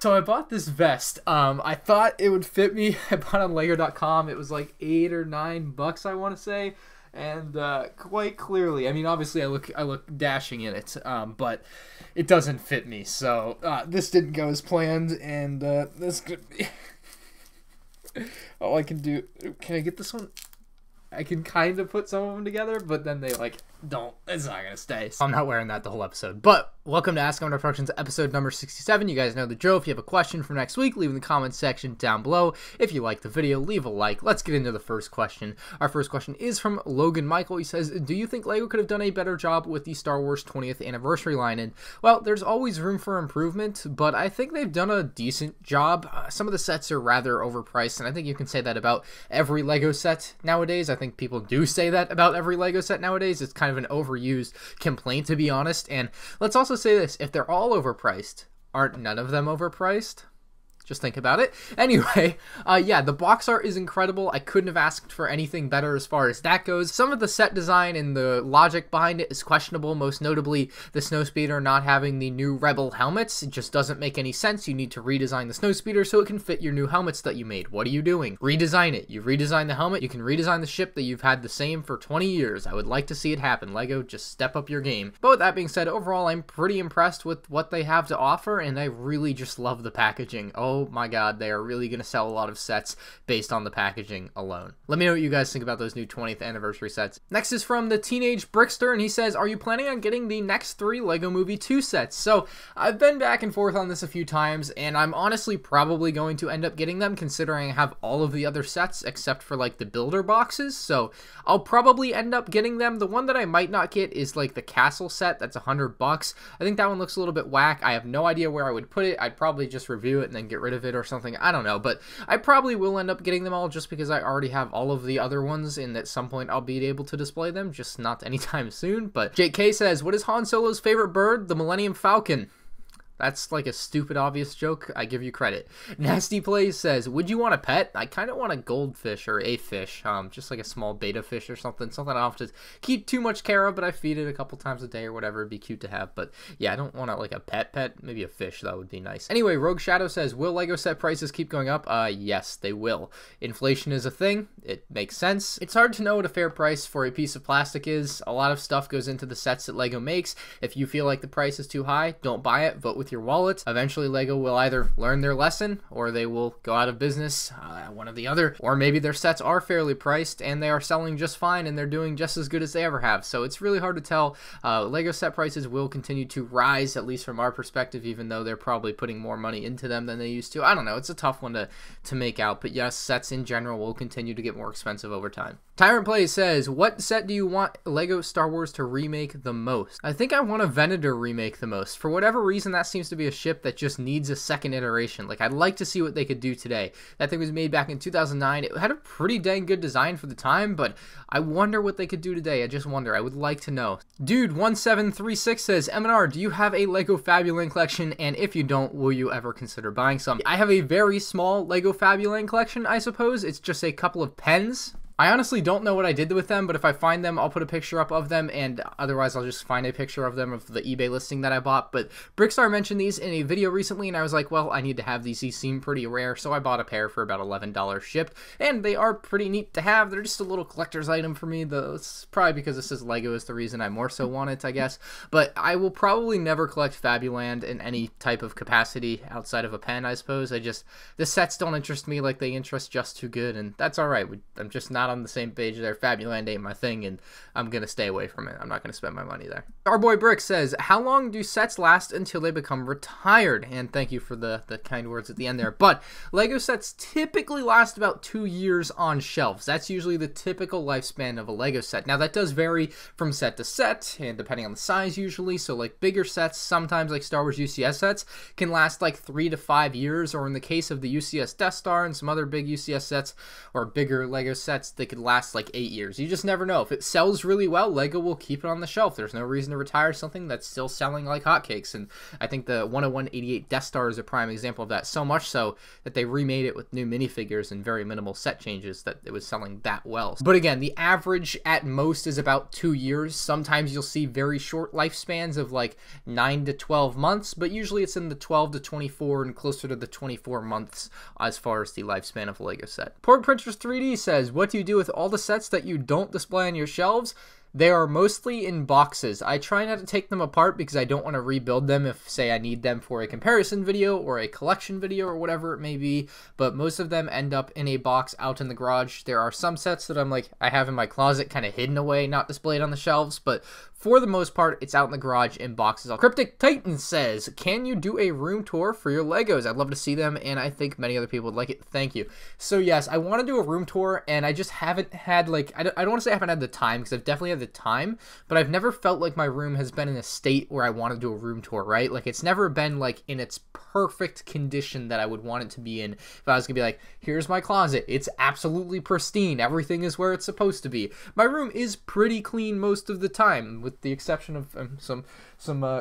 So I bought this vest. I thought it would fit me. I bought it on Lego.com. It was like $8 or $9, I want to say. And quite clearly, I mean, obviously I look dashing in it, but it doesn't fit me. So this didn't go as planned, and this could be all I can do. Can I get this one? I can kind of put some of them together, but then they like don't. It's not gonna stay. So I'm not wearing that the whole episode. But welcome to Ask MandRproductions episode number 67. You guys know the drill. If you have a question for next week, leave in the comments section down below. If you like the video, leave a like. Let's get into the first question. Our first question is from Logan Michael. He says, do you think LEGO could have done a better job with the Star Wars 20th anniversary line? And well, there's always room for improvement, but I think they've done a decent job. Some of the sets are rather overpriced, and I think you can say that about every LEGO set nowadays. I think people do say that about every LEGO set nowadays. It's kind of an overused complaint, to be honest. And let's also say this, if they're all overpriced, aren't none of them overpriced? Just think about it. Anyway, yeah, the box art is incredible. I couldn't have asked for anything better as far as that goes. Some of the set design and the logic behind it is questionable, most notably the Snowspeeder not having the new Rebel helmets. It just doesn't make any sense. You need to redesign the Snowspeeder so it can fit your new helmets that you made. What are you doing? Redesign it. You redesign the helmet. You can redesign the ship that you've had the same for 20 years. I would like to see it happen. LEGO, just step up your game. But with that being said, overall, I'm pretty impressed with what they have to offer, and I really just love the packaging. Oh my god, they are really going to sell a lot of sets based on the packaging alone. Let me know what you guys think about those new 20th anniversary sets. Next is from the Teenage Brickster, and he says, are you planning on getting the next 3 LEGO Movie 2 sets? So I've been back and forth on this a few times, and I'm honestly probably going to end up getting them, considering I have all of the other sets except for like the builder boxes. So I'll probably end up getting them. The one that I might not get is like the castle set. That's $100. I think that one looks a little bit whack. I have no idea where I would put it. I'd probably just review it and then get rid of it or something. I don't know, but I probably will end up getting them all just because I already have all of the other ones, and at some point I'll be able to display them, just not anytime soon. But JK says, what is Han Solo's favorite bird? The Millennium Falcon. That's like a stupid obvious joke. I give you credit. Nasty Plays says, would you want a pet? I kind of want a goldfish or a fish, just like a small beta fish or something I don't have to keep too much care of, but I feed it a couple times a day or whatever. It'd be cute to have, but yeah, I don't want like a pet. Maybe a fish, that would be nice. Anyway, Rogue Shadow says, will LEGO set prices keep going up? Yes, they will. Inflation is a thing. It makes sense. It's hard to know what a fair price for a piece of plastic is. A lot of stuff goes into the sets that LEGO makes. If you feel like the price is too high, don't buy it. Vote with your wallet. Eventually LEGO will either learn their lesson or they will go out of business, one or the other, or maybe their sets are fairly priced and they are selling just fine and they're doing just as good as they ever have. So it's really hard to tell. LEGO set prices will continue to rise, at least from our perspective, even though they're probably putting more money into them than they used to. I don't know, it's a tough one to make out, but yes, sets in general will continue to get more expensive over time. Tyrant Plays says, what set do you want LEGO Star Wars to remake the most? I think I want a Venator remake the most. For whatever reason, that seems to be a ship that just needs a second iteration. Like, I'd like to see what they could do today. That thing was made back in 2009. It had a pretty dang good design for the time, but I wonder what they could do today. I just wonder. I would like to know. Dude1736 says, Emmet, do you have a LEGO Fabula collection? And if you don't, will you ever consider buying some? I have a very small LEGO Fabula collection, I suppose. It's just a couple of pens. I honestly don't know what I did with them, but if I find them, I'll put a picture up of them, and otherwise I'll just find a picture of them of the eBay listing that I bought. But Brickstar mentioned these in a video recently, and I was like, well, I need to have these. These seem pretty rare, so I bought a pair for about $11 shipped, and they are pretty neat to have. They're just a little collector's item for me, though. It's probably because it says LEGO is the reason I more so want it, I guess. But I will probably never collect Fabuland in any type of capacity outside of a pen, I suppose. The sets don't interest me like they interest Just Too Good, and that's alright. I'm just not on the same page there. Fabuland ain't my thing, and I'm gonna stay away from it. I'm not gonna spend my money there. Our boy Brick says, how long do sets last until they become retired? And thank you for the kind words at the end there. But LEGO sets typically last about 2 years on shelves. That's usually the typical lifespan of a LEGO set. Now that does vary from set to set, and depending on the size usually. So like bigger sets, sometimes like Star Wars UCS sets, can last like 3 to 5 years, or in the case of the UCS Death Star and some other big UCS sets or bigger LEGO sets, they could last like 8 years. You just never know. If it sells really well, LEGO will keep it on the shelf. There's no reason to retire something that's still selling like hotcakes. And I think the 10188 Death Star is a prime example of that, so much so that they remade it with new minifigures and very minimal set changes that it was selling that well. But again, the average at most is about 2 years. Sometimes you'll see very short lifespans of like 9 to 12 months, but usually it's in the 12 to 24 and closer to the 24 months as far as the lifespan of a LEGO set. Pork Printers 3D says, what do you do with all the sets that you don't display on your shelves? They are mostly in boxes. I try not to take them apart because I don't want to rebuild them if, say, I need them for a comparison video or a collection video or whatever it may be, but most of them end up in a box out in the garage. There are some sets that I have in my closet kind of hidden away, not displayed on the shelves, but for the most part, it's out in the garage in boxes. Cryptic Titan says, can you do a room tour for your Legos? I'd love to see them, and I think many other people would like it. Thank you. So yes, I want to do a room tour, and I just haven't had, like, I don't want to say I haven't had the time, because I've definitely had the time, but I've never felt like my room has been in a state where I want to do a room tour, right? Like, it's never been, like, in its perfect condition that I would want it to be in. If I was going to be like, here's my closet. It's absolutely pristine. Everything is where it's supposed to be. My room is pretty clean most of the time, with the exception of some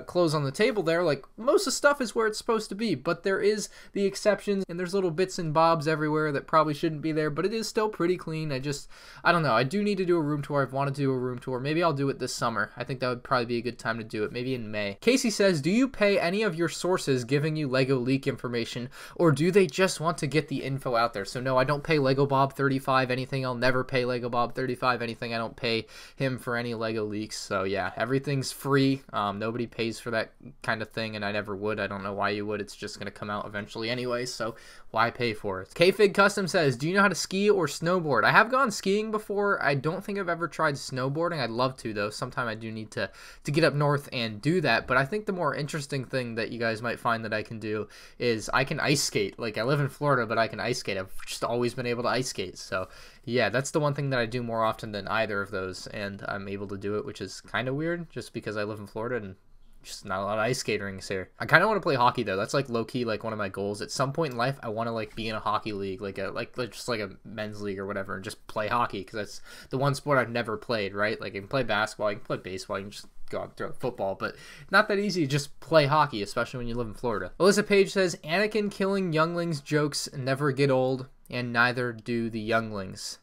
clothes on the table there. Like, most of the stuff is where it's supposed to be, but there is the exceptions, and there's little bits and bobs everywhere that probably shouldn't be there, but it is still pretty clean. I don't know. I do need to do a room tour. I've wanted to do a room tour. Maybe I'll do it this summer. I think that would probably be a good time to do it. Maybe in May. Casey says, do you pay any of your sources giving you LEGO leak information, or do they just want to get the info out there? So no, I don't pay LEGO Bob 35 anything. I'll never pay LEGO Bob 35 anything. I don't pay him for any LEGO leaks. So yeah, everything's free. Nobody pays for that kind of thing, and I never would. I don't know why you would. It's just going to come out eventually anyway, so why pay for it? Kfig Custom says, do you know how to ski or snowboard? I have gone skiing before. I don't think I've ever tried snowboarding. I'd love to, though. Sometime I do need to get up north and do that, but I think the more interesting thing that you guys might find that I can do is I can ice skate. Like, I live in Florida, but I can ice skate. I've just always been able to ice skate, so yeah, that's the one thing that I do more often than either of those, and I'm able to do it, which is kind of weird, just because I live in Florida and just not a lot of ice skate rinks here. I kind of want to play hockey though. That's like low-key like one of my goals. At some point in life, I want to like be in a hockey league, just like a men's league or whatever, and just play hockey, because that's the one sport I've never played, right? Like, I can play basketball, I can play baseball, I can just go out and throw football, but not that easy to just play hockey, especially when you live in Florida. Alyssa Page says, Anakin killing younglings jokes never get old, and neither do the younglings.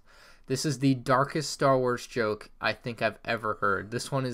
This is the darkest Star Wars joke I think I've ever heard. This one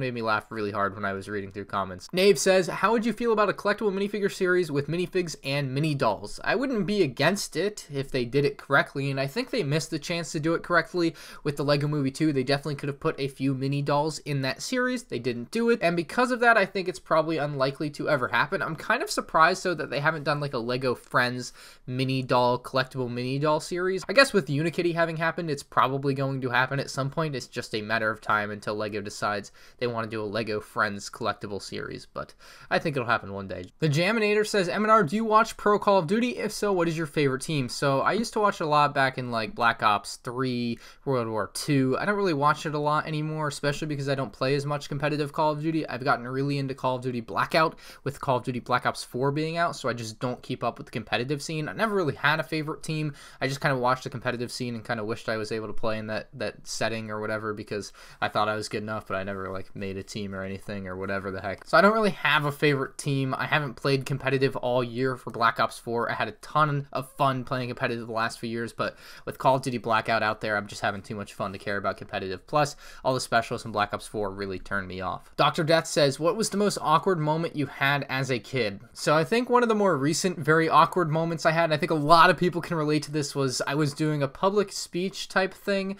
made me laugh really hard when I was reading through comments. Nave says, how would you feel about a collectible minifigure series with minifigs and mini dolls? I wouldn't be against it if they did it correctly, and I think they missed the chance to do it correctly with the LEGO Movie 2. They definitely could have put a few mini dolls in that series. They didn't do it, and because of that, I think it's probably unlikely to ever happen. I'm kind of surprised, though, that they haven't done like a LEGO Friends collectible mini doll series. I guess with Unikitty having happened, it's probably going to happen at some point. It's just a matter of time until LEGO decides they want to do a LEGO Friends collectible series, but I think it'll happen one day. The Jaminator says, Emmet, do you watch Pro Call of Duty? If so, what is your favorite team? So I used to watch it a lot back in like Black Ops 3, World War II. I don't really watch it a lot anymore, especially because I don't play as much competitive Call of Duty. I've gotten really into Call of Duty Blackout with Call of Duty Black Ops 4 being out, so I just don't keep up with the competitive scene. I never really had a favorite team. I just kind of watched the competitive scene and kind of wished I was able to play in that setting or whatever, because I thought I was good enough, but I never like made a team or anything or whatever the heck. So I don't really have a favorite team. I haven't played competitive all year for Black Ops 4. I had a ton of fun playing competitive the last few years, but with Call of Duty Blackout out there, I'm just having too much fun to care about competitive. Plus, all the specialists in Black Ops 4 really turned me off. Dr. Death says, what was the most awkward moment you had as a kid? So I think one of the more recent, very awkward moments I had, and I think a lot of people can relate to this, was I was doing a public speech type thing.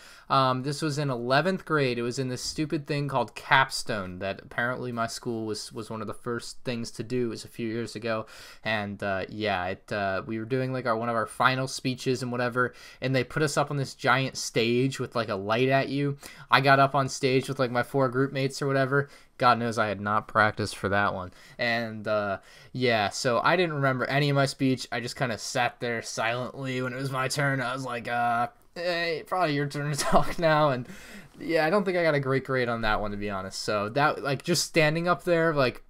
This was in 11th grade. It was in this stupid thing called Capstone that apparently my school was one of the first things to do. It was a few years ago, and we were doing like one of our final speeches and whatever, and they put us up on this giant stage with like a light at you. I got up on stage with like my 4 group mates or whatever. God knows I had not practiced for that one. And so I didn't remember any of my speech. I just kind of sat there silently when it was my turn. I was like, hey, probably your turn to talk now. And yeah, I don't think I got a great grade on that one, to be honest. So that, like, just standing up there, like,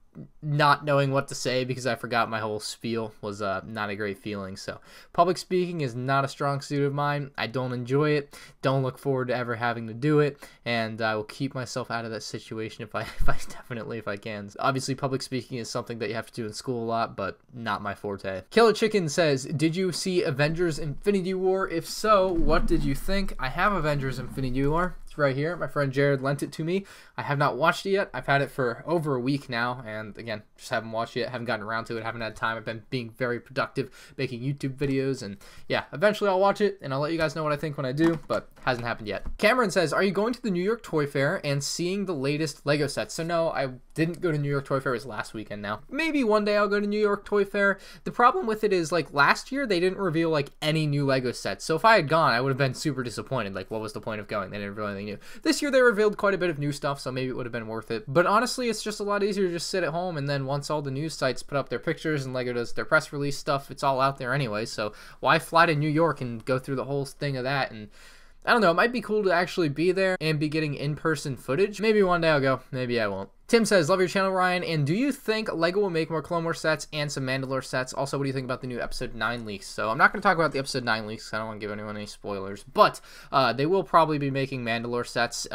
not knowing what to say because I forgot my whole spiel was not a great feeling. So public speaking is not a strong suit of mine. I don't enjoy it. Don't look forward to ever having to do it, and I will keep myself out of that situation if I can. Obviously, public speaking is something that you have to do in school a lot, but not my forte. Killer Chicken says, did you see Avengers Infinity War? If so, what did you think? I have Avengers Infinity War. It's right here. My friend Jared lent it to me. I have not watched it yet. I've had it for over a week now, and again, just haven't watched it yet. Haven't gotten around to it. Haven't had time. I've been being very productive, making YouTube videos, and yeah, eventually I'll watch it, and I'll let you guys know what I think when I do, but hasn't happened yet. Cameron says, are you going to the New York Toy Fair and seeing the latest LEGO sets? So no, I didn't go to New York Toy Fair. It was last weekend now. Maybe one day I'll go to New York Toy Fair. The problem with it is, like, last year they didn't reveal like any new LEGO sets, so if I had gone, I would have been super disappointed. Like, what was the point of going? They didn't reveal anything new. This year they revealed quite a bit of new stuff, so maybe it would have been worth it. But honestly, it's just a lot easier to just sit at home, and then once all the news sites put up their pictures and LEGO does their press release stuff, it's all out there anyway, so why fly to New York and go through the whole thing of that? And I don't know, it might be cool to actually be there and be getting in-person footage. Maybe one day I'll go, maybe I won't. Tim says, love your channel, Ryan, and do you think LEGO will make more Clone Wars sets and some Mandalore sets? Also, what do you think about the new Episode 9 leaks? So, I'm not going to talk about the Episode 9 leaks, because I don't want to give anyone any spoilers, but they will probably be making Mandalore sets.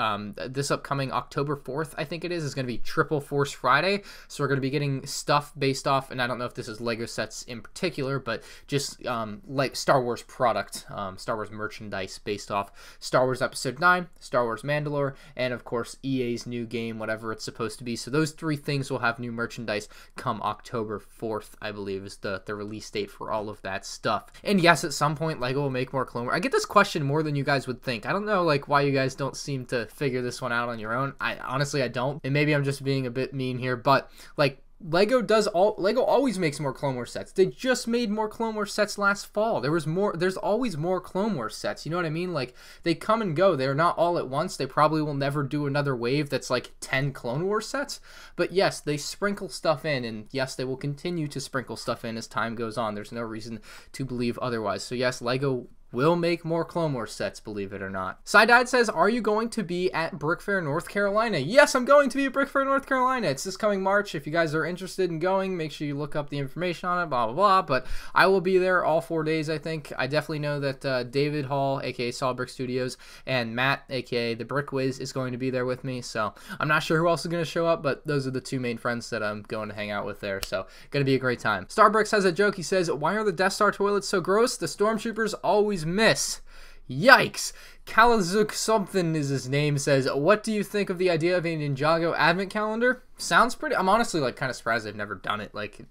This upcoming October 4th, I think it is going to be Triple Force Friday, so we're going to be getting stuff based off, and I don't know if this is LEGO sets in particular, but just like Star Wars product, Star Wars merchandise based off Star Wars Episode 9, Star Wars Mandalore, and of course EA's new game, whatever it's supposed to be. So those three things will have new merchandise come October 4th, I believe, is the release date for all of that stuff. And yes, at some point LEGO will make more Clone Wars. I get this question more than you guys would think. I don't know, like, why you guys don't seem to figure this one out on your own. Honestly, I don't. And maybe I'm just being a bit mean here, but like, LEGO always makes more Clone Wars sets. They just made more Clone Wars sets last fall. There's always more Clone Wars sets. You know what I mean? Like, they come and go. They're not all at once. They probably will never do another wave that's like 10 Clone Wars sets. But yes, they sprinkle stuff in, and yes, they will continue to sprinkle stuff in as time goes on. There's no reason to believe otherwise. So yes, LEGO will make more Clone Wars sets, believe it or not. Side-Eyed says, are you going to be at Brooke Faire, North Carolina? Yes, I'm going to be at Brooke Faire, North Carolina. It's this coming March. If you guys are interested in going, make sure you look up the information on it, blah, blah, blah. But I will be there all 4 days, I think. I definitely know that David Hall, a.k.a. Solid Brick Studios, and Matt, a.k.a. The Brick Wiz, is going to be there with me. So I'm not sure who else is going to show up, but those are the two main friends that I'm going to hang out with there. So going to be a great time. Starbricks has a joke. He says, why are the Death Star toilets so gross? The Stormtroopers always miss. Yikes. Kalazuk something is his name, says, what do you think of the idea of a Ninjago advent calendar? Sounds pretty, I'm honestly like kind of surprised they've never done it. Like,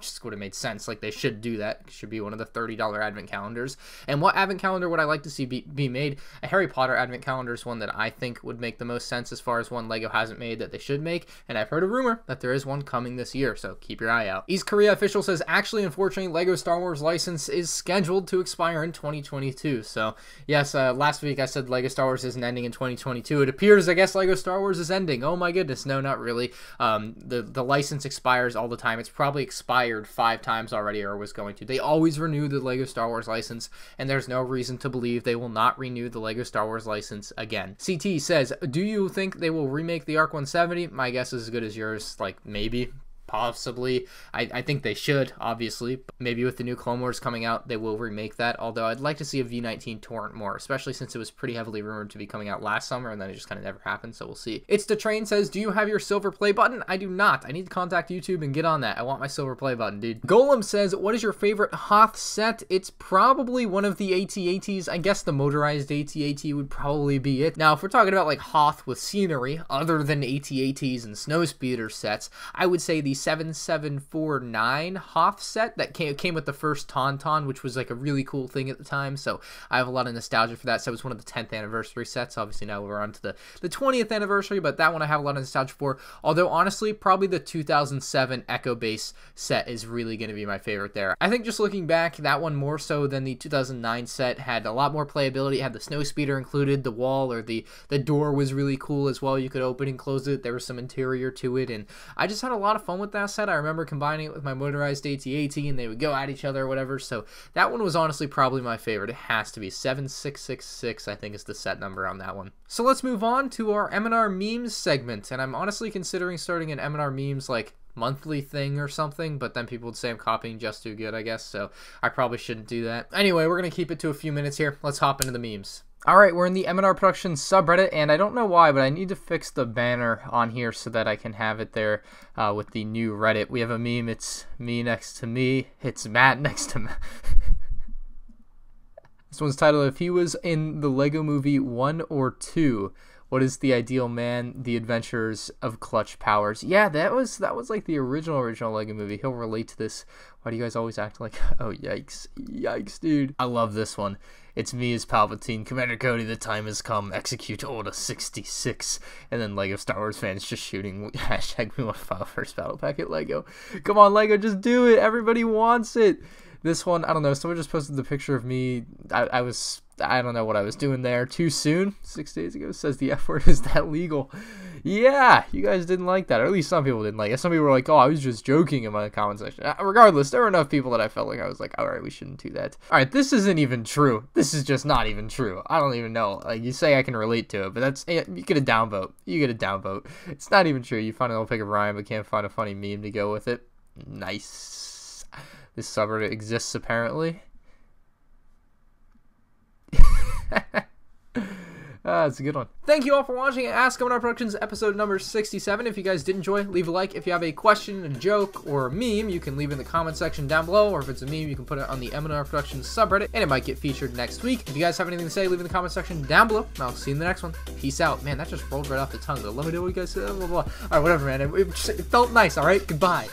just would have made sense. Like, they should do that. It should be one of the $30 advent calendars. And what advent calendar would I like to see be made? A Harry Potter advent calendar is one that I think would make the most sense as far as one LEGO hasn't made that they should make. And I've heard a rumor that there is one coming this year, so keep your eye out. East Korea official says, actually, unfortunately, LEGO Star Wars license is scheduled to expire in 2022. So yes, last week I said LEGO Star Wars isn't ending in 2022. It appears, I guess, LEGO Star Wars is ending. Oh my goodness, no, not really. The license expires all the time. It's probably expired 5 times already, or was going to. They always renew the LEGO Star Wars license, and there's no reason to believe they will not renew the LEGO Star Wars license again. CT says, do you think they will remake the ARC 170? My guess is as good as yours. Like, maybe. Possibly. I think they should, obviously. Maybe with the new Clone Wars coming out, they will remake that, although I'd like to see a V19 torrent more, especially since it was pretty heavily rumored to be coming out last summer, and then it just kind of never happened, so we'll see. It's the Train says, do you have your silver play button? I do not. I need to contact YouTube and get on that. I want my silver play button, dude. Golem says, what is your favorite Hoth set? It's probably one of the AT-ATs. I guess the motorized AT-AT would probably be it. Now, if we're talking about like Hoth with scenery, other than AT-ATs and Snowspeeder sets, I would say the 7749 Hoth set that came with the first Tauntaun, which was like a really cool thing at the time, so I have a lot of nostalgia for that. So it was one of the 10th anniversary sets. Obviously now we're on to the 20th anniversary, but that one I have a lot of nostalgia for, although honestly probably the 2007 Echo Base set is really going to be my favorite there. I think just looking back, that one more so than the 2009 set had a lot more playability. It had the Snowspeeder included, the wall or the door was really cool as well. You could open and close it. There was some interior to it, and I just had a lot of fun with that set. I remember combining it with my motorized AT-AT, and they would go at each other or whatever, so that one was honestly probably my favorite. It has to be 7666, I think is the set number on that one. So let's move on to our M&R memes segment, and I'm honestly considering starting an M&R memes like monthly thing or something, but then people would say I'm copying just too good, I guess, so I probably shouldn't do that. Anyway, we're gonna keep it to a few minutes here. Let's hop into the memes. Alright, we're in the MandRproductions subreddit, and I don't know why, but I need to fix the banner on here so that I can have it there with the new Reddit. We have a meme, it's me next to me, it's Matt next to Matt. This one's titled, if he was in the LEGO movie 1 or 2, what is the ideal man? The Adventures of Clutch Powers. Yeah, that was like the original LEGO movie. He'll relate to this. Why do you guys always act like, oh, yikes. Yikes, dude. I love this one. It's me as Palpatine. Commander Cody, the time has come. Execute Order 66. And then LEGO Star Wars fans just shooting. Hashtag we want to file first battle pack at LEGO. Come on, LEGO, just do it. Everybody wants it. This one, I don't know. Someone just posted the picture of me. I don't know what I was doing there. Too soon? 6 days ago. Says the F word. Is that legal? Yeah, you guys didn't like that. Or at least some people didn't like it. Some people were like, oh, I was just joking in my comment section. Regardless, there were enough people that I felt like I was like, all right, we shouldn't do that. All right, this isn't even true. This is just not even true. I don't even know. Like, you say I can relate to it, but that's, you get a downvote. You get a downvote. It's not even true. You find an old pic of Ryan, but can't find a funny meme to go with it. Nice. This subreddit exists, apparently. That's a good one. Thank you all for watching Ask MandRproductions episode number 67. If you guys did enjoy, leave a like. If you have a question, a joke, or a meme, you can leave it in the comment section down below. Or if it's a meme, you can put it on the MandRproductions subreddit, and it might get featured next week. If you guys have anything to say, leave it in the comment section down below. And I'll see you in the next one. Peace out. Man, that just rolled right off the tongue, though. Let me know what you guys say. Blah, blah, blah. All right, whatever, man. It felt nice, all right? Goodbye.